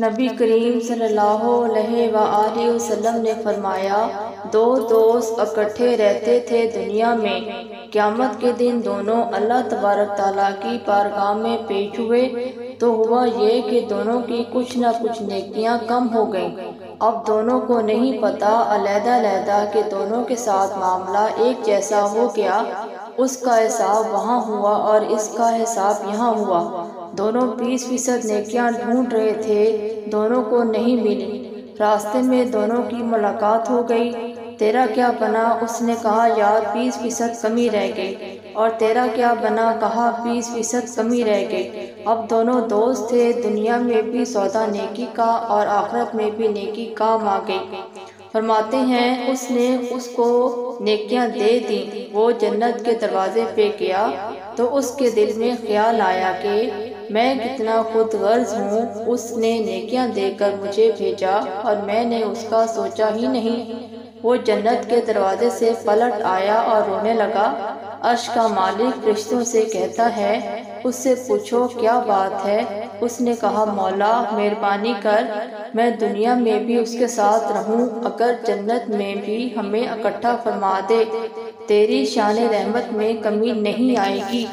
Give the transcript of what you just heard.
نبی کریم صلی اللہ علیہ وآلہ وسلم نے فرمایا، دو دوست اکٹھے رہتے تھے دنیا میں، قیامت کے دن دونوں اللہ تبارک تعالیٰ کی بارگاہ میں پیش ہوئے تو ہوا یہ کہ دونوں کی کچھ نہ کچھ نیکیاں کم ہو گئیں۔ اب دونوں کو نہیں پتا علیحدہ علیحدہ کہ دونوں کے ساتھ معاملہ ایک جیسا ہو گیا، اس کا حساب وہاں ہوا اور اس کا حساب یہاں ہوا۔ دونوں 20% نیکیاں ڈھونڈ رہے تھے، دونوں کو نہیں ملی۔ راستے میں دونوں کی ملاقات ہو گئی۔ تیرا کیا بنا؟ اس نے کہا، یار 20% کمی رہ گئی۔ اور تیرا کیا بنا؟ کہا 20% کمی رہ گئی۔ اب دونوں دوست تھے، دنیا میں بھی سودا نیکی کا اور آخرت میں بھی نیکی کام آ گئی۔ فرماتے ہیں اس نے اس کو نیکیاں دے دیں، وہ جنت کے دروازے پہ گیا تو اس کے دل میں خیال آیا کہ میں کتنا خود غرض ہوں، اس نے نیکیاں دے کر مجھے بھیجا اور میں نے اس کا سوچا ہی نہیں۔ وہ جنت کے دروازے سے پلٹ آیا اور رونے لگا۔ عرش کا مالک فرشتوں سے کہتا ہے، اس سے پوچھو کیا بات ہے؟ اس نے کہا، مولا مہربانی کر، میں دنیا میں بھی اس کے ساتھ رہوں، اگر جنت میں بھی ہمیں اکٹھا فرما دے، تیری شان رحمت میں کمی نہیں آئے گی۔